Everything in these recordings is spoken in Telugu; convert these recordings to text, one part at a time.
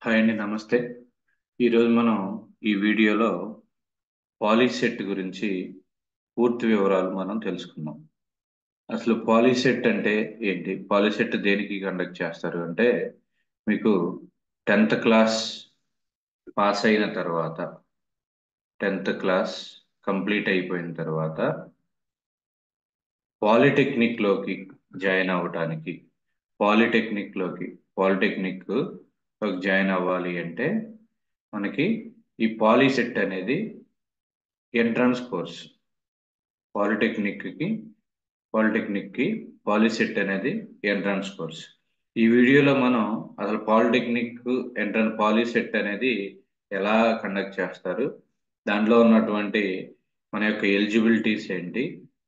హాయ్ అండి, నమస్తే. ఈరోజు మనం ఈ వీడియోలో పాలీసెట్ గురించి పూర్తి వివరాలు మనం తెలుసుకుందాం. అసలు పాలీసెట్ అంటే ఏంటి? పాలీసెట్ దేనికి కండక్ట్ చేస్తారు అంటే, మీకు 10th క్లాస్ పాస్ అయిన తర్వాత, 10th క్లాస్ కంప్లీట్ అయిపోయిన తర్వాత పాలిటెక్నిక్లోకి జాయిన్ అవ్వడానికి, పాలిటెక్నిక్లోకి పాలిటెక్నిక్ జాయిన్ అవ్వాలి అంటే మనకి ఈ పాలీసెట్ అనేది ఎంట్రన్స్ కోర్స్. పాలిటెక్నిక్కి పాలిటెక్నిక్కి పాలీసెట్ అనేది ఎంట్రన్స్ కోర్స్. ఈ వీడియోలో మనం అసలు పాలిటెక్నిక్ ఎంట్రన్స్ పాలీసెట్ అనేది ఎలా కండక్ట్ చేస్తారు, దాంట్లో ఉన్నటువంటి మన యొక్క ఎలిజిబిలిటీస్ ఏంటి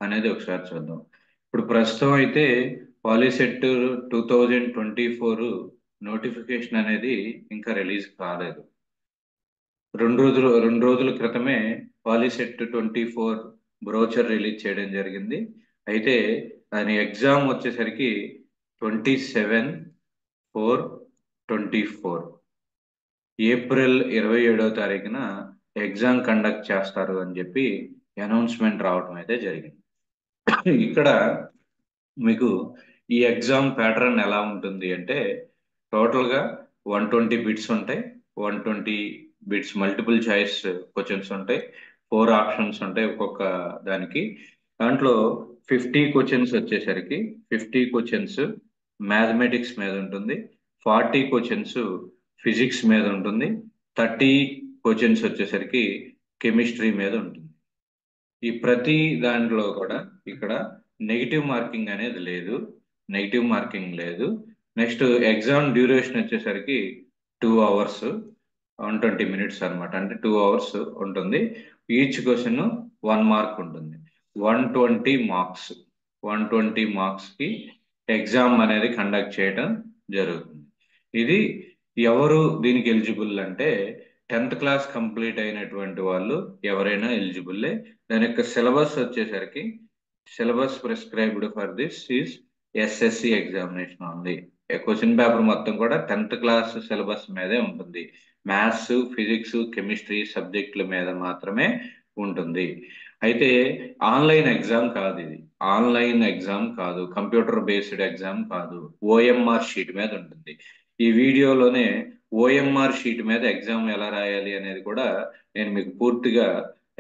అనేది ఒకసారి చూద్దాం. ఇప్పుడు ప్రస్తుతం అయితే పాలీసెట్ 2024 నోటిఫికేషన్ అనేది ఇంకా రిలీజ్ కాలేదు. రెండు రోజుల క్రితమే పాలీసెట్ 24 బ్రోచర్ రిలీజ్ చేయడం జరిగింది. అయితే దాని ఎగ్జామ్ వచ్చేసరికి 27/4/24 ఏప్రిల్ 27వ తారీఖున ఎగ్జామ్ కండక్ట్ చేస్తారు అని చెప్పి అనౌన్స్మెంట్ రావడం అయితే జరిగింది. ఇక్కడ మీకు ఈ ఎగ్జామ్ ప్యాటర్న్ ఎలా ఉంటుంది అంటే, టోటల్గా 120 బిట్స్ ఉంటాయి. 120 బిట్స్ మల్టిపుల్ చాయిస్ క్వశ్చన్స్ ఉంటాయి. 4 ఆప్షన్స్ ఉంటాయి ఒక్కొక్క దానికి. దాంట్లో 50 క్వశ్చన్స్ వచ్చేసరికి 50 క్వశ్చన్స్ మ్యాథమెటిక్స్ మీద ఉంటుంది, 40 క్వశ్చన్స్ ఫిజిక్స్ మీద ఉంటుంది, 30 క్వశ్చన్స్ వచ్చేసరికి కెమిస్ట్రీ మీద ఉంటుంది. ఈ ప్రతి దాంట్లో కూడా ఇక్కడ నెగిటివ్ మార్కింగ్ అనేది లేదు. నెగిటివ్ మార్కింగ్ లేదు. నెక్స్ట్ ఎగ్జామ్ డ్యూరేషన్ వచ్చేసరికి 2 hours 120 minutes అనమాట. అంటే 2 hours ఉంటుంది. ఈచ్ క్వశ్చన్ 1 మార్క్ ఉంటుంది. 120 మార్క్స్ 120 మార్క్స్కి ఎగ్జామ్ అనేది కండక్ట్ చేయడం జరుగుతుంది. ఇది ఎవరు దీనికి ఎలిజిబుల్ అంటే, 10th క్లాస్ కంప్లీట్ అయినటువంటి వాళ్ళు ఎవరైనా ఎలిజిబుల్లే. దాని యొక్క సిలబస్ వచ్చేసరికి, syllabus prescribed for this is SSC examination ఉంది. క్వశ్చన్ పేపర్ మొత్తం కూడా 10th క్లాస్ సిలబస్ మీదే ఉంటుంది. మ్యాథ్స్, ఫిజిక్స్, కెమిస్ట్రీ సబ్జెక్టుల మీద మాత్రమే ఉంటుంది. అయితే ఆన్లైన్ ఎగ్జామ్ కాదు ఇది. ఆన్లైన్ ఎగ్జామ్ కాదు, కంప్యూటర్ బేస్డ్ ఎగ్జామ్ కాదు, ఓఎంఆర్ షీట్ మీద ఉంటుంది. ఈ వీడియోలోనే ఓఎంఆర్ షీట్ మీద ఎగ్జామ్ ఎలా రాయాలి అనేది కూడా నేను మీకు పూర్తిగా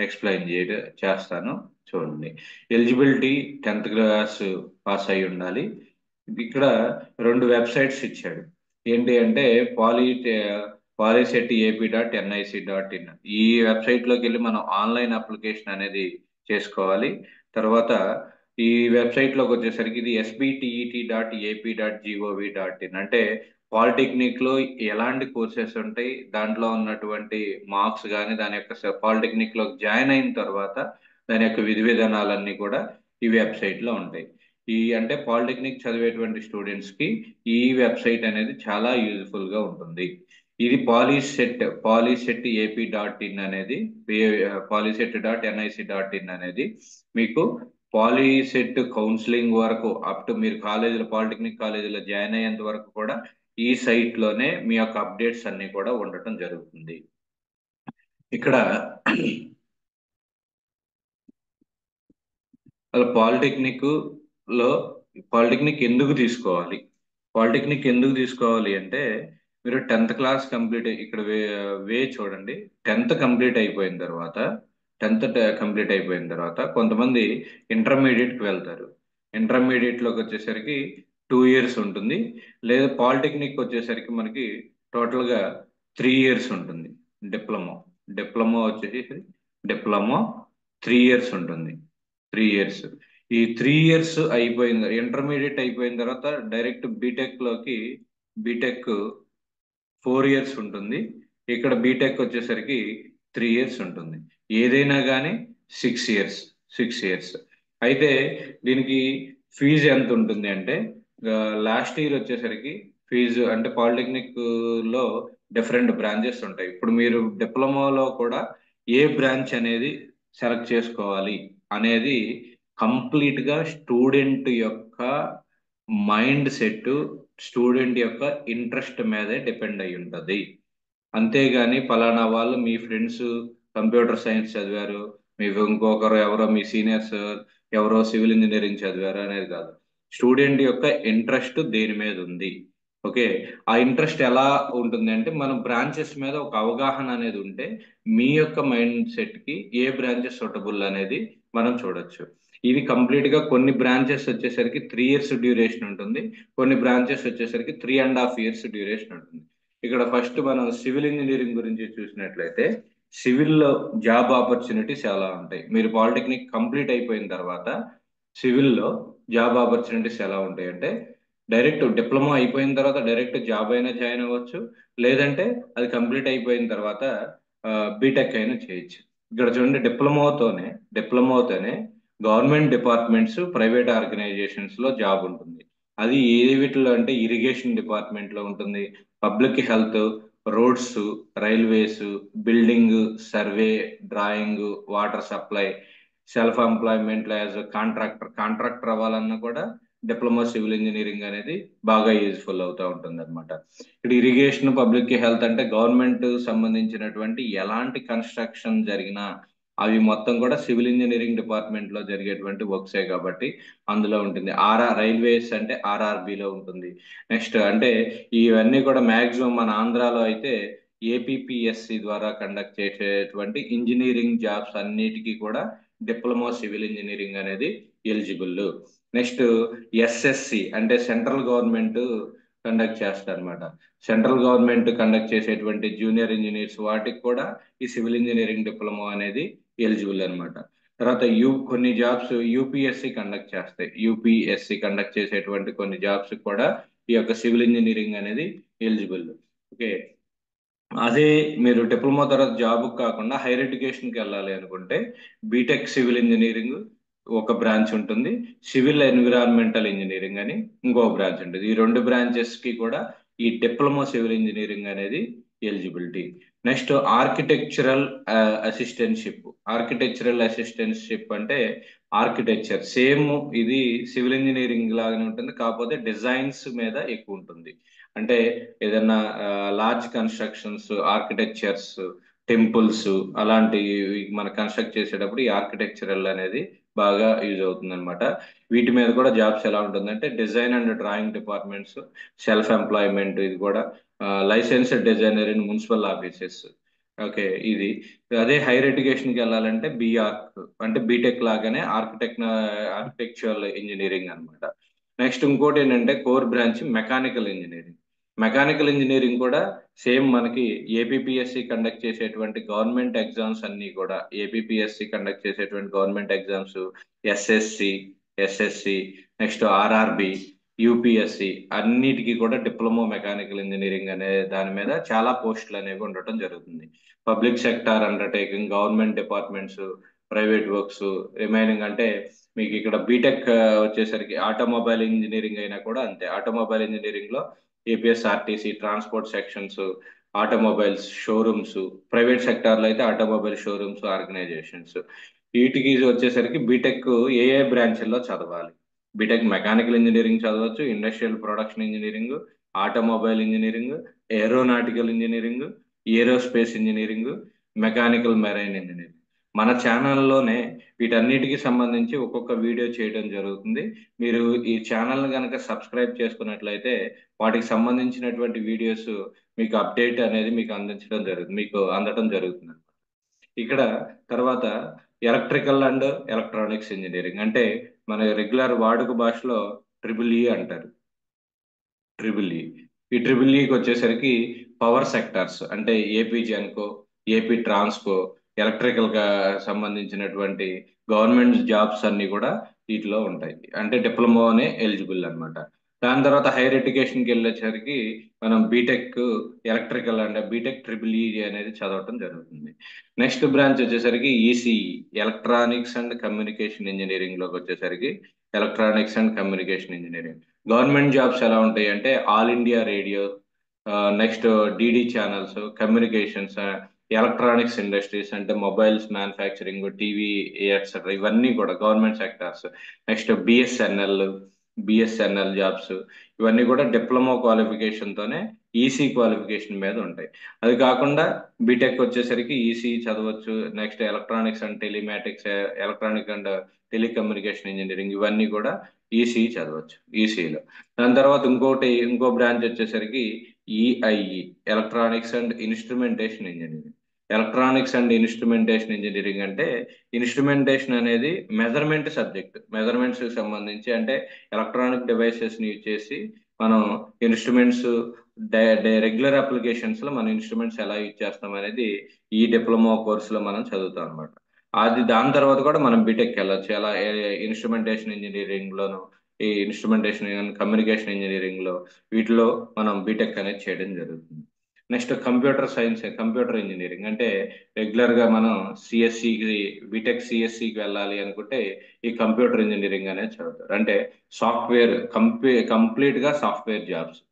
ఎక్స్ప్లెయిన్ చేస్తాను. చూడండి. ఎలిజిబిలిటీ 10th క్లాస్ పాస్ అయి ఉండాలి. ఇక్కడ 2 వెబ్సైట్స్ ఇచ్చాడు. ఏంటి అంటే పాలిసెట్ ఏపీ.nic.in. ఈ వెబ్సైట్లోకి వెళ్ళి మనం ఆన్లైన్ అప్లికేషన్ అనేది చేసుకోవాలి. తర్వాత ఈ వెబ్సైట్లోకి వచ్చేసరికి ఇది sbtet.ap.gov.in. అంటే పాలిటెక్నిక్ లో ఎలాంటి కోర్సెస్ ఉంటాయి, దాంట్లో ఉన్నటువంటి మార్క్స్ కానీ, దాని యొక్క పాలిటెక్నిక్ లో జాయిన్ అయిన తర్వాత దాని యొక్క విధి విధానాలన్నీ కూడా ఈ వెబ్సైట్ లో ఉంటాయి. ఈ అంటే పాలిటెక్నిక్ చదివేటువంటి స్టూడెంట్స్ కి ఈ వెబ్సైట్ అనేది చాలా యూజ్ఫుల్ గా ఉంటుంది. ఇది పాలీసెట్ ఏపీ.in అనేది, పాలిసెట్.nic.in అనేది మీకు పాలీసెట్ కౌన్సిలింగ్ వరకు అప్ టు మీరు కాలేజీలో పాలిటెక్నిక్ కాలేజీలో జాయిన్ అయ్యేంత వరకు కూడా ఈ సైట్ లోనే మీ యొక్క అప్డేట్స్ అన్ని కూడా ఉండటం జరుగుతుంది. ఇక్కడ పాలిటెక్నిక్ లో పాలిటెక్నిక్ ఎందుకు తీసుకోవాలి, పాలిటెక్నిక్ ఎందుకు తీసుకోవాలి అంటే, మీరు 10th క్లాస్ కంప్లీట్ ఇక్కడ వే చూడండి. 10th కంప్లీట్ అయిపోయిన తర్వాత 10th కంప్లీట్ అయిపోయిన తర్వాత కొంతమంది ఇంటర్మీడియట్కి వెళ్తారు. ఇంటర్మీడియట్లోకి వచ్చేసరికి 2 years ఉంటుంది. లేదా పాలిటెక్నిక్ వచ్చేసరికి మనకి టోటల్గా 3 years ఉంటుంది. డిప్లొమా వచ్చేసి డిప్లొమా 3 years ఉంటుంది. 3 years. ఈ 3 years అయిపోయింది, ఇంటర్మీడియట్ అయిపోయిన తర్వాత డైరెక్ట్ బీటెక్ 4 years ఉంటుంది. ఇక్కడ బీటెక్ వచ్చేసరికి 3 years ఉంటుంది. ఏదైనా కానీ 6 years. అయితే దీనికి ఫీజు ఎంత ఉంటుంది అంటే, లాస్ట్ ఇయర్ వచ్చేసరికి ఫీజు అంటే పాలిటెక్నిక్ లో డిఫరెంట్ బ్రాంచెస్ ఉంటాయి. ఇప్పుడు మీరు డిప్లొమాలో కూడా ఏ బ్రాంచ్ అనేది సెలెక్ట్ చేసుకోవాలి అనేది కంప్లీట్ గా స్టూడెంట్ యొక్క మైండ్ సెట్, స్టూడెంట్ యొక్క ఇంట్రెస్ట్ మీదే డిపెండ్ అయి ఉంటుంది. అంతేగాని పలానా వాళ్ళు మీ ఫ్రెండ్స్ కంప్యూటర్ సైన్స్ చదివారు, మీ ఇంకొకరు ఎవరో మీ సీనియర్స్ ఎవరో సివిల్ ఇంజనీరింగ్ చదివారు అనేది కాదు. స్టూడెంట్ యొక్క ఇంట్రెస్ట్ దేని మీద ఉంది. ఓకే, ఆ ఇంట్రెస్ట్ ఎలా ఉంటుంది అంటే మనం బ్రాంచెస్ మీద ఒక అవగాహన అనేది ఉంటే మీ యొక్క మైండ్ సెట్ కి ఏ బ్రాంచెస్ సూటబుల్ అనేది మనం చూడొచ్చు. ఇది కంప్లీట్ గా కొన్ని బ్రాంచెస్ వచ్చేసరికి 3 years డ్యూరేషన్ ఉంటుంది, కొన్ని బ్రాంచెస్ వచ్చేసరికి 3.5 years డ్యూరేషన్ ఉంటుంది. ఇక్కడ ఫస్ట్ మనం సివిల్ ఇంజనీరింగ్ గురించి చూసినట్లయితే సివిల్లో జాబ్ ఆపర్చునిటీస్ ఎలా ఉంటాయి. మీరు పాలిటెక్నిక్ కంప్లీట్ అయిపోయిన తర్వాత సివిల్లో జాబ్ ఆపర్చునిటీస్ ఎలా ఉంటాయి అంటే డైరెక్ట్ డిప్లొమా అయిపోయిన తర్వాత డైరెక్ట్ జాబ్ అయినా జాయిన్ అవ్వచ్చు, లేదంటే అది కంప్లీట్ అయిపోయిన తర్వాత బీటెక్ అయినా చేయొచ్చు. ఇక్కడ చూడండి, డిప్లొమాతోనే గవర్నమెంట్ డిపార్ట్మెంట్స్, ప్రైవేట్ ఆర్గనైజేషన్స్ లో జాబ్ ఉంటుంది. అది ఏ వీటిలో అంటే ఇరిగేషన్ డిపార్ట్మెంట్ లో ఉంటుంది, public health, roads, railways, building, survey, drawing, water supply, self employment as contractor అవ్వాలన్నా కూడా డిప్లొమా సివిల్ ఇంజనీరింగ్ అనేది బాగా యూజ్ఫుల్ అవుతూ ఉంటుంది అనమాట. ఇక్కడ ఇరిగేషన్, పబ్లిక్ హెల్త్ అంటే గవర్నమెంట్ సంబంధించినటువంటి ఎలాంటి కన్స్ట్రక్షన్ జరిగినా అవి మొత్తం కూడా సివిల్ ఇంజనీరింగ్ డిపార్ట్మెంట్ లో జరిగేటువంటి వర్క్సే కాబట్టి అందులో ఉంటుంది. రైల్వేస్ అంటే ఆర్ఆర్బిలో ఉంటుంది. నెక్స్ట్ అంటే ఇవన్నీ కూడా మాక్సిమం మన ఆంధ్రాలో అయితే ఏపీపీఎస్సి ద్వారా కండక్ట్ చేసేటువంటి ఇంజనీరింగ్ జాబ్స్ అన్నిటికీ కూడా డిప్లొమా సివిల్ ఇంజనీరింగ్ అనేది ఎలిజిబుల్. నెక్స్ట్ ఎస్ఎస్సి అంటే సెంట్రల్ గవర్నమెంట్ కండక్ట్ చేస్తారు అనమాట. సెంట్రల్ గవర్నమెంట్ కండక్ట్ చేసేటువంటి జూనియర్ ఇంజనీర్స్ వాటికి కూడా ఈ సివిల్ ఇంజనీరింగ్ డిప్లొమా అనేది ఎలిజిబుల్ అనమాట. తర్వాత కొన్ని జాబ్స్ యూపీఎస్సి కండక్ట్ చేస్తాయి. యూపీఎస్సి కండక్ట్ చేసేటువంటి కొన్ని జాబ్స్ కూడా ఈ యొక్క సివిల్ ఇంజనీరింగ్ అనేది ఎలిజిబుల్. ఓకే, అదే మీరు డిప్లొమా తర్వాత జాబ్ కాకుండా హైయర్ ఎడ్యుకేషన్కి వెళ్ళాలి అనుకుంటే బీటెక్ సివిల్ ఇంజనీరింగ్ ఒక బ్రాంచ్ ఉంటుంది, సివిల్ ఎన్విరాన్మెంటల్ ఇంజనీరింగ్ అని ఇంకో బ్రాంచ్ ఉంటుంది. ఈ రెండు బ్రాంచెస్ కి కూడా ఈ డిప్లొమా సివిల్ ఇంజనీరింగ్ అనేది ఎలిజిబిలిటీ. నెక్స్ట్ ఆర్కిటెక్చరల్ అసిస్టెంట్షిప్ అంటే ఆర్కిటెక్చర్ సేమ్ ఇది సివిల్ ఇంజనీరింగ్ లాగానే ఉంటుంది, కాకపోతే డిజైన్స్ మీద ఎక్కువ ఉంటుంది. అంటే ఏదైనా లార్జ్ కన్స్ట్రక్షన్స్, ఆర్కిటెక్చర్స్, టెంపుల్స్ అలాంటివి మన కన్స్ట్రక్ట్ చేసేటప్పుడు ఈ ఆర్కిటెక్చరల్ అనేది బాగా యూజ్ అవుతుంది అనమాట. వీటి మీద కూడా జాబ్స్ ఎలా ఉంటుందంటే design and drawing departments, self employment, ఇది కూడా licensed designer in municipal offices. Okay, ఇది అదే హైయర్ ఎడ్యుకేషన్కి వెళ్ళాలంటే బీఆర్క్ అంటే బీటెక్ లాగానే ఆర్కిటెక్చరల్ ఇంజనీరింగ్ అనమాట. నెక్స్ట్ ఇంకోటి ఏంటంటే core branch mechanical engineering. Mechanical engineering కూడా సేమ్ మనకి ఏపీపీఎస్సి కండక్ట్ చేసేటువంటి గవర్నమెంట్ ఎగ్జామ్స్ అన్ని కూడా ఎస్ఎస్సి, నెక్స్ట్ ఆర్ఆర్బి, యూపీఎస్సి అన్నిటికీ కూడా డిప్లొమా మెకానికల్ ఇంజనీరింగ్ అనే దాని మీద చాలా పోస్టులు అనేవి ఉండటం జరుగుతుంది. Public sector undertaking, government departments, private works, remaining అంటే మీకు ఇక్కడ బీటెక్ వచ్చేసరికి ఆటోమొబైల్ ఇంజనీరింగ్ అయినా కూడా అంతే. ఆటోమొబైల్ ఇంజనీరింగ్ లో APSRTC, transport sections, automobiles showrooms, private sector లో అయితే ఆటోమొబైల్ షోరూమ్స్, ఆర్గనైజేషన్స్. వీటికి వచ్చేసరికి బీటెక్ ఏ ఏ బ్రాంచ్ల్లో చదవాలి. బీటెక్ మెకానికల్ ఇంజనీరింగ్ చదవచ్చు, industrial production engineering, automobile engineering, aeronautical engineering, aerospace engineering, mechanical marine engineering. మన ఛానల్లోనే వీటన్నిటికి సంబంధించి ఒక్కొక్క వీడియో చేయడం జరుగుతుంది. మీరు ఈ ఛానల్ కనుక సబ్స్క్రైబ్ చేసుకున్నట్లయితే వాటికి సంబంధించినటువంటి వీడియోస్ మీకు అప్డేట్ అనేది మీకు అందటం జరుగుతుంది. ఇక్కడ తర్వాత ఎలక్ట్రికల్ అండ్ ఎలక్ట్రానిక్స్ ఇంజనీరింగ్ అంటే మన రెగ్యులర్ వాడుక భాషలో ట్రిపుల్ అంటారు. ఈ ట్రిపుల్ ఈకి వచ్చేసరికి పవర్ సెక్టార్స్ అంటే AP Genco, AP Transco, electrical గా సంబంధించినటువంటి గవర్నమెంట్ జాబ్స్ అన్ని కూడా వీటిలో ఉంటాయి. అంటే డిప్లొమానే ఎలిజిబుల్ అనమాట. దాని తర్వాత హైయర్ ఎడ్యుకేషన్కి వెళ్ళేసరికి మనం BTech electrical and BTech triple E అనేది చదవటం జరుగుతుంది. నెక్స్ట్ బ్రాంచ్ వచ్చేసరికి ECE, electronics and communication engineering లోకి వచ్చేసరికి electronics and communication engineering. Government jobs ఎలా ఉంటాయి అంటే All India Radio, next DD channels, communications, electronics industries అంటే మొబైల్స్ మ్యానుఫ్యాక్చరింగ్, టీవీ ఎట్సెట్రా, ఇవన్నీ కూడా government sectors. Next BSNL jobs, ఇవన్నీ కూడా డిప్లొమా క్వాలిఫికేషన్ తోనే ఈసీ క్వాలిఫికేషన్ మీద ఉంటాయి. అది కాకుండా బీటెక్ వచ్చేసరికి ఈసీ చదవచ్చు, next electronics and telematics, electronic and telecommunication engineering, ఇవన్నీ కూడా ఈసీ చదవచ్చు ఈసీలో. దాని తర్వాత ఇంకో బ్రాంచ్ వచ్చేసరికి EIE, electronics and instrumentation engineering. Electronics and instrumentation engineering అంటే ఇన్స్ట్రుమెంటేషన్ అనేది మెజర్మెంట్ సబ్జెక్ట్, మెజర్మెంట్స్ కి సంబంధించి, అంటే ఎలక్ట్రానిక్ డివైసెస్ ని యూజ్ చేసి మనం ఇన్స్ట్రుమెంట్స్ రెగ్యులర్ అప్లికేషన్స్ లో మన ఇన్స్ట్రుమెంట్స్ ఎలా యూజ్ చేస్తాం అనేది ఈ డిప్లొమా కోర్సులో మనం చదువుతాం అనమాట. అది దాని తర్వాత కూడా మనం బీటెక్ వెళ్ళొచ్చు. ఎలా ఇన్స్ట్రుమెంటేషన్ ఇంజనీరింగ్ లోను, ఈ ఇన్స్ట్రుమెంటేషన్ కమ్యూనికేషన్ ఇంజనీరింగ్ లో, వీటిలో మనం బీటెక్ అనేది చేయడం జరుగుతుంది. Next computer science, computer engineering అంటే రెగ్యులర్ గా మనం సిఎస్సికి, బీటెక్ సిఎస్సికి వెళ్ళాలి అనుకుంటే ఈ కంప్యూటర్ ఇంజనీరింగ్ అనేది చదువుతారు. అంటే సాఫ్ట్వేర్ కంప్లీట్ గా సాఫ్ట్వేర్ జాబ్స్,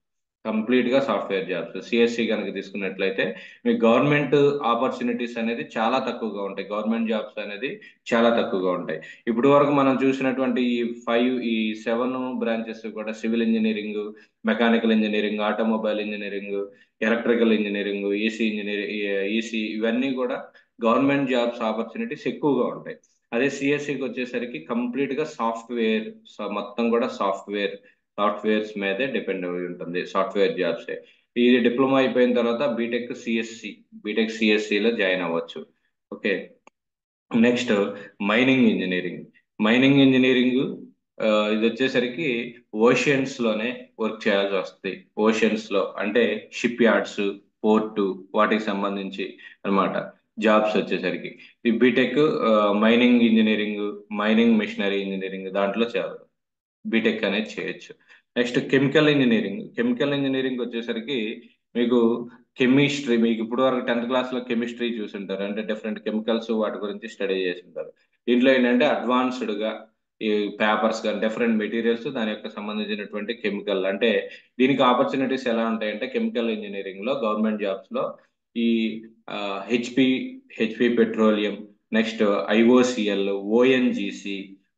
సిఎస్సి కనుక తీసుకున్నట్లయితే మీకు గవర్నమెంట్ ఆపర్చునిటీస్ అనేది చాలా తక్కువగా ఉంటాయి, గవర్నమెంట్ జాబ్స్ అనేది చాలా తక్కువగా ఉంటాయి. ఇప్పుడు వరకు మనం చూసినటువంటి ఈ 7 బ్రాంచెస్ కూడా civil engineering, mechanical engineering, automobile engineering, electrical engineering, EC, ఇవన్నీ కూడా గవర్నమెంట్ జాబ్స్ ఆపర్చునిటీస్ ఎక్కువగా ఉంటాయి. అదే సిఎస్సికి వచ్చేసరికి కంప్లీట్ గా సాఫ్ట్వేర్, మొత్తం కూడా సాఫ్ట్వేర్స్ మీదే డిపెండ్ అయి ఉంటుంది, సాఫ్ట్వేర్ జాబ్స్. ఈ డిప్లొమా అయిపోయిన తర్వాత బీటెక్ సిఎస్సిలో జాయిన్ అవ్వచ్చు. ఓకే. నెక్స్ట్ మైనింగ్ ఇంజనీరింగ్ ఇది వచ్చేసరికి ఓషియన్స్ లోనే వర్క్ చేయాల్సి వస్తుంది. ఓషియన్స్ లో అంటే షిప్ యార్డ్స్, పోర్టు, వాటికి సంబంధించి అన్నమాట జాబ్స్ వచ్చేసరికి. ఈ BTech mining engineering, mining machinery engineering దాంట్లో బీటెక్ అనేది చేయొచ్చు. నెక్స్ట్ కెమికల్ ఇంజనీరింగ్ వచ్చేసరికి మీకు మీకు ఇప్పుడు వరకు 10th క్లాస్ లో కెమిస్ట్రీ చూసుంటారు, అంటే డిఫరెంట్ కెమికల్స్ వాటి గురించి స్టడీ చేసి ఉంటారు. దీంట్లో ఏంటంటే అడ్వాన్స్డ్ గా ఈ పేపర్స్ కానీ డిఫరెంట్ మెటీరియల్స్, దాని యొక్క సంబంధించినటువంటి కెమికల్, అంటే దీనికి ఆపర్చునిటీస్ ఎలా ఉంటాయంటే కెమికల్ ఇంజనీరింగ్ లో గవర్నమెంట్ జాబ్స్ లో ఈ HP HP petroleum, next IOCL,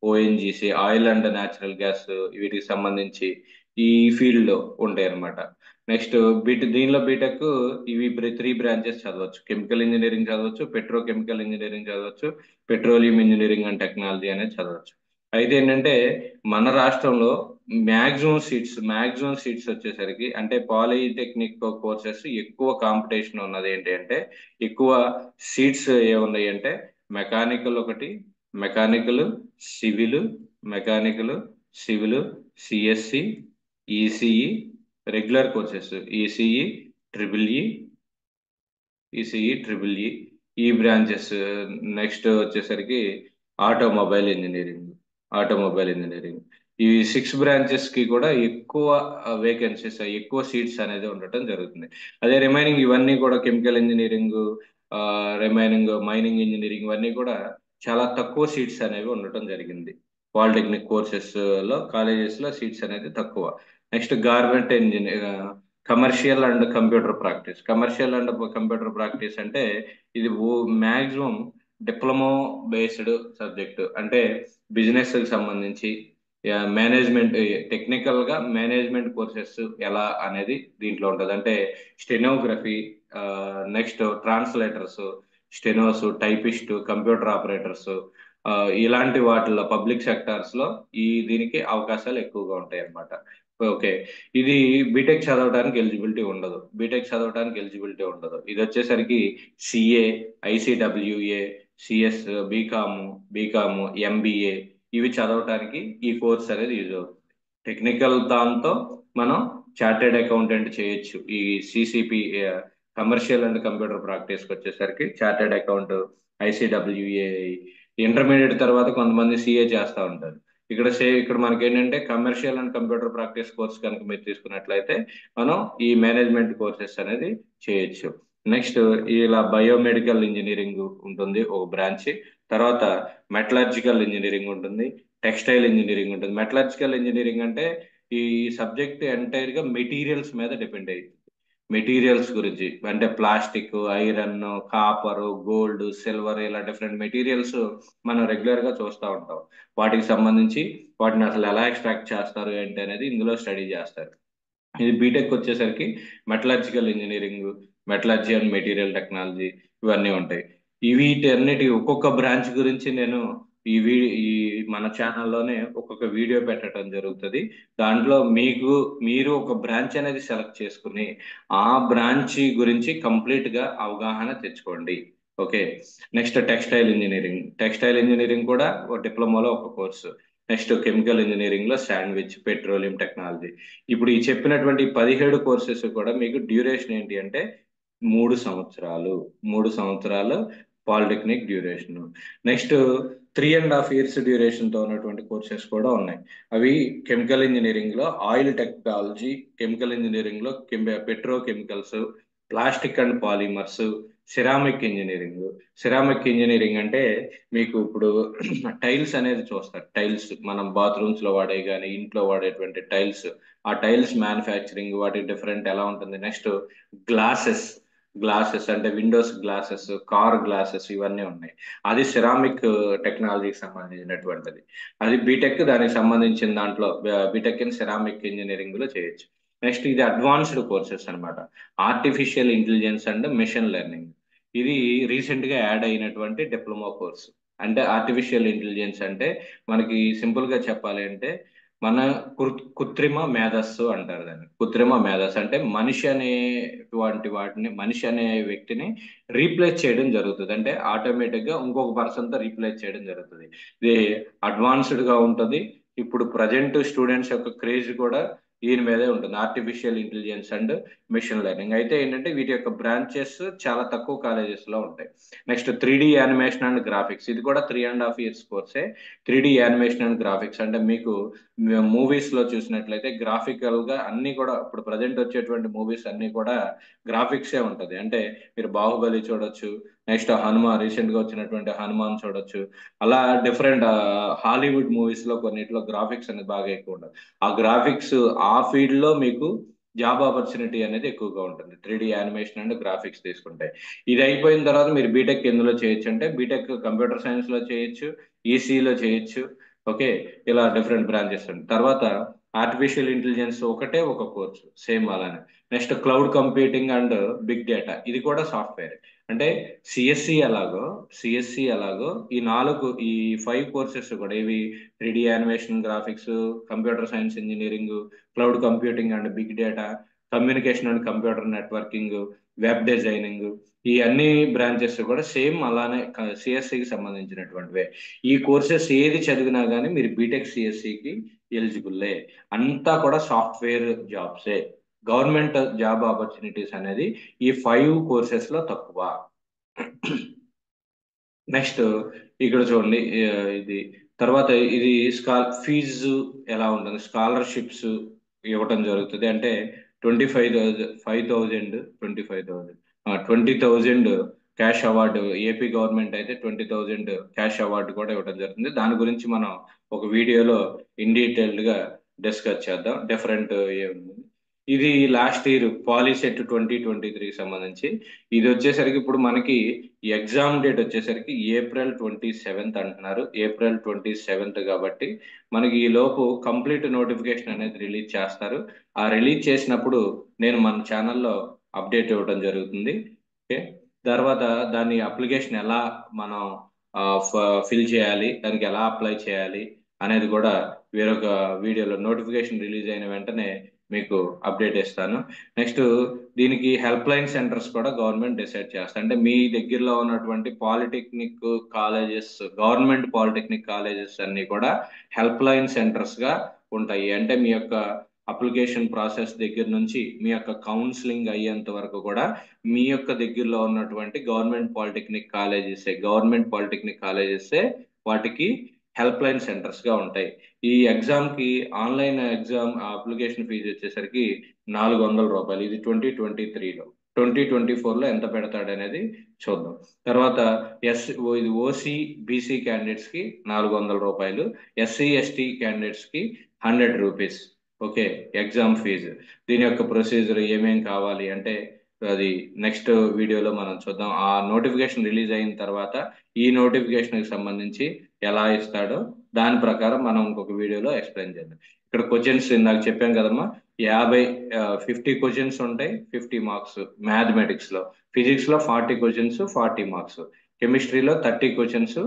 ONGC oil and natural gas, వీటికి సంబంధించి ఈ ఫీల్డ్ లో ఉంటాయి అన్నమాట. నెక్స్ట్ దీనిలో బీటెక్ ఇవి 3 బ్రాంచెస్ చదవచ్చు. కెమికల్ ఇంజనీరింగ్ చదవచ్చు, పెట్రోకెమికల్ ఇంజనీరింగ్ చదవచ్చు, పెట్రోలియం ఇంజనీరింగ్ అండ్ టెక్నాలజీ అనేది చదవచ్చు. అయితే ఏంటంటే మన రాష్ట్రంలో మ్యాక్సిమం సీట్స్ వచ్చేసరికి, అంటే పాలిటెక్నిక్ కోర్సెస్ ఎక్కువ కాంపిటీషన్ ఉన్నది ఏంటి అంటే, ఎక్కువ సీట్స్ ఏమున్నాయి అంటే మెకానికల్ ఒకటి, mechanical civil mechanical civil CSC, ECE, regular courses ECE, triple E, triple E, ఈ బ్రాంచెస్. నెక్స్ట్ వచ్చేసరికి ఆటోమొబైల్ ఇంజనీరింగ్ ఆటోమొబైల్ ఇంజనీరింగ్. ఈ 6 బ్రాంచెస్ కి కూడా ఎక్కువ వేకెన్సీస్, ఎక్కువ సీట్స్ అనేది ఉండటం జరుగుతుంది. అదే రిమైనింగ్ ఇవన్నీ కూడా chemical engineering, remaining mining engineering, ఇవన్నీ కూడా చాలా తక్కువ సీట్స్ అనేవి ఉండటం జరిగింది. పాలిటెక్నిక్ కోర్సెస్ లో, కాలేజెస్ లో సీట్స్ అనేది తక్కువ. Next garment engineer, commercial and computer practice అంటే ఇది మ్యాక్సిమం డిప్లొమా బేస్డ్ సబ్జెక్ట్, అంటే బిజినెస్ కి సంబంధించి మేనేజ్మెంట్, టెక్నికల్ గా మేనేజ్మెంట్ కోర్సెస్ ఎలా అనేది దీంట్లో ఉంటుంది. అంటే stenography, next translators, stenos, typist, computer operators, ఇలాంటి వాటిల్లో పబ్లిక్ సెక్టార్స్ లో దీనికి అవకాశాలు ఎక్కువగా ఉంటాయి అన్నమాట. ఓకే. ఇది బీటెక్ చదవడానికి ఎలిజిబిలిటీ ఉండదు. ఇది వచ్చేసరికి CA, ICWA, CS, BCom, MBA, ఇవి చదవటానికి ఈ కోర్స్ అనేది యూజ్ అవుతుంది. టెక్నికల్ దాంతో మనం చార్టెడ్ అకౌంటెంట్ చేయొచ్చు. ఈ సిసిపి, కమర్షియల్ అండ్ కంప్యూటర్ ప్రాక్టీస్కి వచ్చేసరికి చార్టెడ్ అకౌంట్, ఐసిడబ్ల్యూఏ, ఇంటర్మీడియట్ తర్వాత కొంతమంది సిఏ చేస్తూ ఉంటారు. ఇక్కడ మనకి ఏంటంటే commercial and computer practice course కనుక మీరు తీసుకున్నట్లయితే మనం ఈ మేనేజ్మెంట్ కోర్సెస్ అనేది చేయొచ్చు. నెక్స్ట్ ఇలా బయోమెడికల్ ఇంజనీరింగ్ ఉంటుంది ఒక బ్రాంచ్. తర్వాత మెటలర్జికల్ ఇంజనీరింగ్ ఉంటుంది, టెక్స్టైల్ ఇంజనీరింగ్ ఉంటుంది. మెటలర్జికల్ ఇంజనీరింగ్ అంటే ఈ సబ్జెక్ట్ ఎంటైర్ గా మెటీరియల్స్ మీద డిపెండ్ అయ్యింది. మెటీరియల్స్ గురించి అంటే plastic, iron, copper, gold, silver, ఇలా డిఫరెంట్ మెటీరియల్స్ మనం రెగ్యులర్ గా చూస్తూ ఉంటాం. వాటికి సంబంధించి వాటిని అసలు ఎలా ఎక్స్ట్రాక్ట్ చేస్తారు ఏంటి అనేది ఇందులో స్టడీ చేస్తారు. ఇది బీటెక్ వచ్చేసరికి metallurgical engineering, metallurgy and material technology ఇవన్నీ ఉంటాయి. వీటన్నిటి ఒక్కొక్క బ్రాంచ్ గురించి నేను ఈ మన ఛానల్లోనే ఒక్కొక్క వీడియో పెట్టడం జరుగుతుంది. దాంట్లో మీరు ఒక బ్రాంచ్ అనేది సెలెక్ట్ చేసుకుని ఆ బ్రాంచ్ గురించి కంప్లీట్ గా అవగాహన తెచ్చుకోండి. ఓకే. నెక్స్ట్ టెక్స్టైల్ ఇంజనీరింగ్ కూడా ఒక డిప్లొమాలో ఒక కోర్సు. నెక్స్ట్ కెమికల్ ఇంజనీరింగ్ లో శాండ్విచ్, పెట్రోలియం టెక్నాలజీ. ఇప్పుడు ఈ చెప్పినటువంటి 17 కోర్సెస్ కూడా మీకు డ్యూరేషన్ ఏంటి అంటే 3 సంవత్సరాలు. 3 సంవత్సరాలు polytechnic duration. Next 3.5 years duration తో ఉన్నటువంటి కోర్సెస్ కూడా ఉన్నాయి. అవి కెమికల్ ఇంజనీరింగ్ లో ఆయిల్ టెక్నాలజీ, కెమికల్ ఇంజనీరింగ్ లో petro chemicals, plastic and polymers, ceramic engineering అంటే మీకు ఇప్పుడు టైల్స్ అనేది చూస్తారు. టైల్స్ మనం బాత్రూమ్స్ లో వాడే కానీ ఇంట్లో వాడేటువంటి టైల్స్, ఆ టైల్స్ మ్యానుఫ్యాక్చరింగ్ వాటి డిఫరెంట్ ఎలా ఉంటుంది. నెక్స్ట్ గ్లాసెస్ గ్లాసెస్ అంటే విండోస్ గ్లాసెస్, కార్ గ్లాసెస్ ఇవన్నీ ఉన్నాయి. అది సిరామిక్ టెక్నాలజీకి సంబంధించినటువంటిది. అది బీటెక్ దానికి సంబంధించిన దాంట్లో బీటెక్ ఇన్ సిరామిక్ ఇంజనీరింగ్ లో చేయొచ్చు. నెక్స్ట్ ఇది అడ్వాన్స్డ్ కోర్సెస్ అన్నమాట. Artificial intelligence and machine learning. ఇది రీసెంట్ గా యాడ్ అయినటువంటి డిప్లొమా కోర్సు. అంటే ఆర్టిఫిషియల్ ఇంటెలిజెన్స్ అంటే మనకి సింపుల్ గా చెప్పాలి అంటే మన కృత్రిమ మేధస్సు అంటారు దాన్ని. కృత్రిమ మేధస్సు అంటే మనిషి అనే వ్యక్తిని రీప్లేస్ చేయడం జరుగుతుంది. అంటే ఆటోమేటిక్ గా ఇంకొక పర్సన్ తో రీప్లేస్ చేయడం జరుగుతుంది. ఇది అడ్వాన్స్డ్ గా ఉంటుంది. ఇప్పుడు ప్రజెంట్ స్టూడెంట్స్ యొక్క క్రేజ్ కూడా దీని మీదే ఉంటుంది, artificial intelligence and machine learning. అయితే ఏంటంటే వీటి యొక్క బ్రాంచెస్ చాలా తక్కువ కాలేజెస్ లో ఉంటాయి. Next 3D animation and graphics. ఇది కూడా 3.5 years కోర్సే. 3D animation and graphics అంటే మీకు మూవీస్ లో చూసినట్లయితే గ్రాఫికల్ గా అన్ని కూడా ఇప్పుడు ప్రజెంట్ వచ్చేటువంటి మూవీస్ అన్ని కూడా గ్రాఫిక్సే ఉంటది. అంటే మీరు బాహుబలి చూడొచ్చు, నెక్స్ట్ రీసెంట్ గా వచ్చినటువంటి హనుమాన్ చూడొచ్చు. అలా డిఫరెంట్ హాలీవుడ్ మూవీస్ లో కొన్నిట్లో గ్రాఫిక్స్ అనేది బాగా ఎక్కువ ఉంటుంది. ఆ గ్రాఫిక్స్ ఆ ఫీల్డ్ లో మీకు జాబ్ ఆపర్చునిటీ అనేది ఎక్కువగా ఉంటుంది 3D యానిమేషన్ అండ్ గ్రాఫిక్స్ తీసుకుంటే. ఇది అయిపోయిన తర్వాత మీరు బీటెక్ ఎందులో చేయొచ్చు అంటే బీటెక్ కంప్యూటర్ సైన్స్ లో చేయొచ్చు, ఈసీలో చేయొచ్చు. ఓకే. ఇలా డిఫరెంట్ బ్రాంచెస్ ఉంటాయి. తర్వాత ఆర్టిఫిషియల్ ఇంటెలిజెన్స్ ఒకటే ఒక కోర్సు సేమ్ అలానే. Next cloud computing and big data. ఇది కూడా సాఫ్ట్వేర్. అంటే సిఎస్సి ఎలాగో ఈ 5 కోర్సెస్ కూడా ఇవి 3D animation, graphics, computer science engineering, cloud computing and big data, communication and computer networking, web designing, ఈ అన్ని బ్రాంచెస్ కూడా సేమ్ అలానే సిఎస్సికి సంబంధించినటువంటివే. ఈ కోర్సెస్ ఏది చదివినా కానీ మీరు బీటెక్ సిఎస్సికి ఎలిజిబుల్లే. అంతా కూడా సాఫ్ట్వేర్ జాబ్సే. గవర్నమెంట్ జాబ్ ఆపర్చునిటీస్ అనేది ఈ 5 కోర్సెస్ లో తక్కువ. నెక్స్ట్ ఇక్కడ చూడండి, ఇది తర్వాత ఇది ఫీజు ఎలా ఉంటుంది. స్కాలర్షిప్స్ ఇవ్వటం జరుగుతుంది. అంటే 20,000 క్యాష్ అవార్డు. ఏపీ గవర్నమెంట్ అయితే 20,000 క్యాష్ అవార్డు కూడా ఇవ్వడం జరుగుతుంది. దాని గురించి మనం ఒక వీడియోలో ఇన్ డీటెయిల్డ్ గా డిస్కస్ చేద్దాం. డిఫరెంట్ ఏముంది. ఇది లాస్ట్ ఇయర్ పాలిసెట్ 2023కి సంబంధించి. ఇది వచ్చేసరికి ఇప్పుడు మనకి ఎగ్జామ్ డేట్ వచ్చేసరికి April 27th అంటున్నారు. April 27th కాబట్టి మనకి ఈ లోపు కంప్లీట్ నోటిఫికేషన్ అనేది రిలీజ్ చేస్తారు. ఆ రిలీజ్ చేసినప్పుడు నేను మన ఛానల్లో అప్డేట్ ఇవ్వడం జరుగుతుంది. ఓకే. తర్వాత దాని అప్లికేషన్ ఎలా మనం ఫిల్ చేయాలి, దానికి ఎలా అప్లై చేయాలి అనేది కూడా వేరొక వీడియోలో నోటిఫికేషన్ రిలీజ్ అయిన వెంటనే మీకు అప్డేట్ ఇస్తాను. నెక్స్ట్ దీనికి హెల్ప్ లైన్ సెంటర్స్ కూడా గవర్నమెంట్ డిసైడ్ చేస్తారు. అంటే మీ దగ్గరలో ఉన్నటువంటి గవర్నమెంట్ పాలిటెక్నిక్ కాలేజెస్ అన్ని కూడా హెల్ప్ లైన్ సెంటర్స్ గా ఉంటాయి. అంటే మీ యొక్క అప్లికేషన్ ప్రాసెస్ దగ్గర నుంచి మీ యొక్క కౌన్సిలింగ్ అయ్యేంత వరకు కూడా మీ యొక్క దగ్గరలో ఉన్నటువంటి గవర్నమెంట్ పాలిటెక్నిక్ కాలేజెస్ వాటికి హెల్ప్ లైన్ సెంటర్స్ గా ఉంటాయి. ఈ ఎగ్జామ్ కి ఆన్లైన్ ఎగ్జామ్ అప్లికేషన్ ఫీజు వచ్చేసరికి రూపాయలు. ఇది 2023లో. 2024లో ఎంత పెడతాడు అనేది చూద్దాం. తర్వాత ఇది ఓసీ బీసీ క్యాండిడేట్స్ కి రూపాయలు, ఎస్సీ ఎస్టీ క్యాండిడేట్స్ కి రూపీస్. ఓకే. Exam fee. దీని యొక్క ప్రొసీజర్ ఏమేం కావాలి అంటే అది నెక్స్ట్ వీడియోలో మనం చూద్దాం. ఆ నోటిఫికేషన్ రిలీజ్ అయిన తర్వాత ఈ నోటిఫికేషన్ కి సంబంధించి ఎలా ఇస్తాడో దాని ప్రకారం మనం ఇంకొక వీడియోలో ఎక్స్ప్లెయిన్ చేద్దాం. ఇక్కడ క్వశ్చన్స్ ఇందాక చెప్పాం కదమ్మా, 50 50 క్వశ్చన్స్ ఉంటాయి, 50 మార్క్స్. మ్యాథమెటిక్స్లో, ఫిజిక్స్లో 40 క్వశ్చన్స్, 40 మార్క్స్. కెమిస్ట్రీలో 30 క్వశ్చన్స్,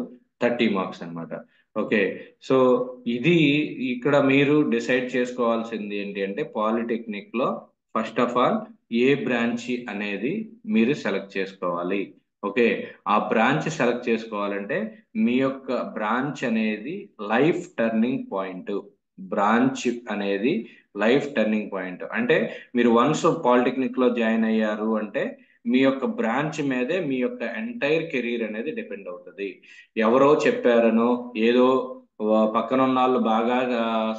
30 మార్క్స్ అన్నమాట. ఓకే. సో ఇది ఇక్కడ మీరు డిసైడ్ చేసుకోవాల్సింది ఏంటి అంటే పాలిటెక్నిక్లో ఫస్ట్ ఆఫ్ ఆల్ ఏ బ్రాంచ్ అనేది మీరు సెలెక్ట్ చేసుకోవాలి. ఓకే. ఆ బ్రాంచ్ సెలెక్ట్ చేసుకోవాలంటే మీ యొక్క బ్రాంచ్ అనేది లైఫ్ టర్నింగ్ పాయింట్. బ్రాంచ్ అనేది లైఫ్ టర్నింగ్ పాయింట్ అంటే మీరు వన్స్ పాలిటెక్నిక్ లో జాయిన్ అయ్యారు అంటే మీ యొక్క బ్రాంచ్ మీదే మీ యొక్క ఎంటైర్ కెరీర్ అనేది డిపెండ్ అవుతుంది. ఎవరో చెప్పారనో, ఏదో పక్కన ఉన్న వాళ్ళు బాగా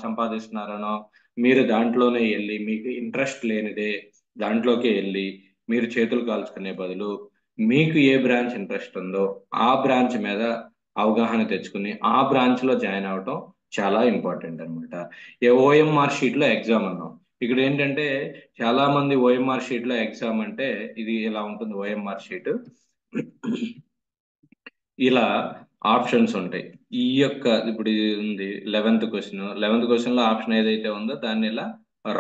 సంపాదిస్తున్నారనో మీరు దాంట్లోనే వెళ్ళి మీకు ఇంట్రెస్ట్ లేనిదే దాంట్లోకి వెళ్ళి మీరు చేతులు కాల్చుకునే బదులు మీకు ఏ బ్రాంచ్ ఇంట్రెస్ట్ ఉందో ఆ బ్రాంచ్ మీద అవగాహన తెచ్చుకుని ఆ బ్రాంచ్ లో జాయిన్ అవటం చాలా ఇంపార్టెంట్ అనమాట. ఓఎంఆర్ షీట్ లో ఎగ్జామ్ అన్నాం. ఇక్కడ ఏంటంటే చాలా మంది ఓఎంఆర్ షీట్ లో ఎగ్జామ్ అంటే ఇది ఇలా ఉంటుంది. ఓఎంఆర్ షీట్ ఇలా ఆప్షన్స్ ఉంటాయి. ఈ యొక్క ఇప్పుడు ఇది ఉంది 11th క్వశ్చన్ లో ఆప్షన్ ఏదైతే ఉందో దాన్ని ఇలా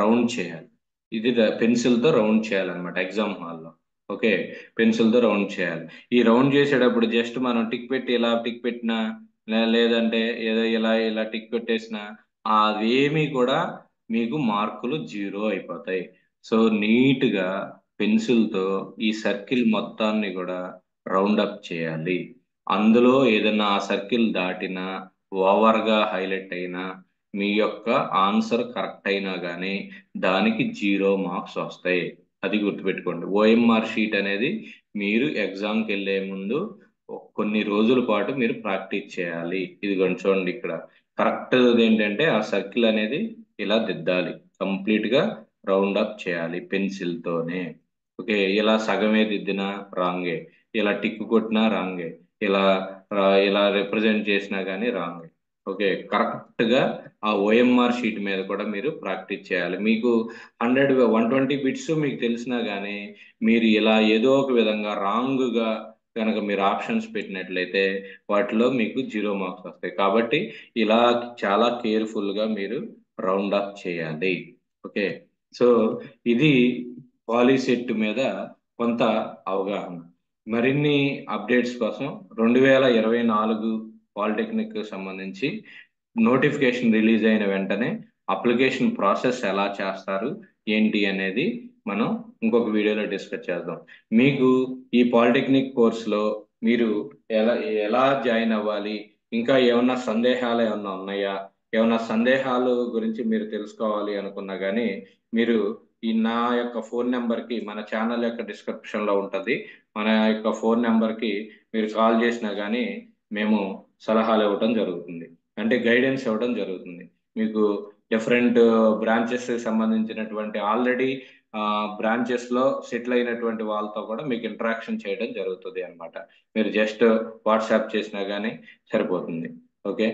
రౌండ్ చేయాలి. ఇది పెన్సిల్ తో రౌండ్ చేయాలన్నమాట ఎగ్జామ్ హాల్లో. ఓకే. పెన్సిల్ తో రౌండ్ చేయాలి. ఈ రౌండ్ చేసేటప్పుడు జస్ట్ మనం టిక్ పెట్టి ఇలా టిక్ పెట్టినా లేదంటే ఏదో ఇలా ఇలా టిక్ పెట్టేసినా అవేమీ కూడా మీకు మార్కులు 0 అయిపోతాయి. సో నీట్ గా పెన్సిల్ తో ఈ సర్కిల్ మొత్తాన్ని కూడా రౌండ్ అప్ చేయాలి. అందులో ఏదైనా ఆ సర్కిల్ దాటినా ఓవర్ గా హైలైట్ అయినా మీ యొక్క ఆన్సర్ కరెక్ట్ అయినా కానీ దానికి 0 మార్క్స్ వస్తాయి. అది గుర్తుపెట్టుకోండి. ఓఎంఆర్ షీట్ అనేది మీరు ఎగ్జామ్కి వెళ్ళే ముందు కొన్ని రోజుల పాటు మీరు ప్రాక్టీస్ చేయాలి. ఇది చూడండి ఇక్కడ కరెక్ట్ ఏంటంటే ఆ సర్కిల్ అనేది ఇలా దిద్దాలి. కంప్లీట్ గా రౌండ్ అప్ చేయాలి పెన్సిల్ తోనే. ఓకే. ఇలా సగమే దిద్దినా రాంగే, ఇలా టిక్ కొట్టినా రాంగే, ఇలా ఇలా రిప్రజెంట్ చేసినా కానీ రాంగ్. ఓకే. కరెక్ట్ గా ఆ ఓఎంఆర్ షీట్ మీద కూడా మీరు ప్రాక్టీస్ చేయాలి. మీకు 120 బిట్స్ మీకు తెలిసినా కానీ మీరు ఇలా ఏదో ఒక విధంగా రాంగ్ గా కనుక మీరు ఆప్షన్స్ పెట్టినట్లయితే వాటిలో మీకు 0 మార్క్స్ వస్తాయి. కాబట్టి ఇలా చాలా కేర్ఫుల్ గా మీరు రౌండ్ అప్ చేయాలి. ఓకే. సో ఇది పాలిసెట్ మీద కొంత అవగాహన. మరిన్ని అప్డేట్స్ కోసం 2024 పాలిటెక్నిక్ సంబంధించి నోటిఫికేషన్ రిలీజ్ అయిన వెంటనే అప్లికేషన్ ప్రాసెస్ ఎలా చేస్తారు ఏంటి అనేది మనం ఇంకొక వీడియోలో డిస్కస్ చేద్దాం. మీకు ఈ పాలిటెక్నిక్ కోర్సులో మీరు ఎలా ఎలా జాయిన్ అవ్వాలి, ఇంకా ఏమన్నా సందేహాలు ఏమన్నా ఉన్నాయా, ఏమన్నా సందేహాలు గురించి మీరు తెలుసుకోవాలి అనుకున్నా కానీ మీరు ఈ నా యొక్క ఫోన్ నెంబర్కి, మన ఛానల్ యొక్క డిస్క్రిప్షన్ లో ఉంటుంది, మన యొక్క ఫోన్ నెంబర్కి మీరు కాల్ చేసినా కానీ మేము సలహాలు ఇవ్వటం జరుగుతుంది. అంటే గైడెన్స్ ఇవ్వడం జరుగుతుంది. మీకు డిఫరెంట్ బ్రాంచెస్ సంబంధించినటువంటి ఆల్రెడీ బ్రాంచెస్ లో సెటిల్ అయినటువంటి వాళ్ళతో కూడా మీకు ఇంటరాక్షన్ చేయడం జరుగుతుంది అన్నమాట. మీరు జస్ట్ వాట్సాప్ చేసినా కానీ సరిపోతుంది. ఓకే.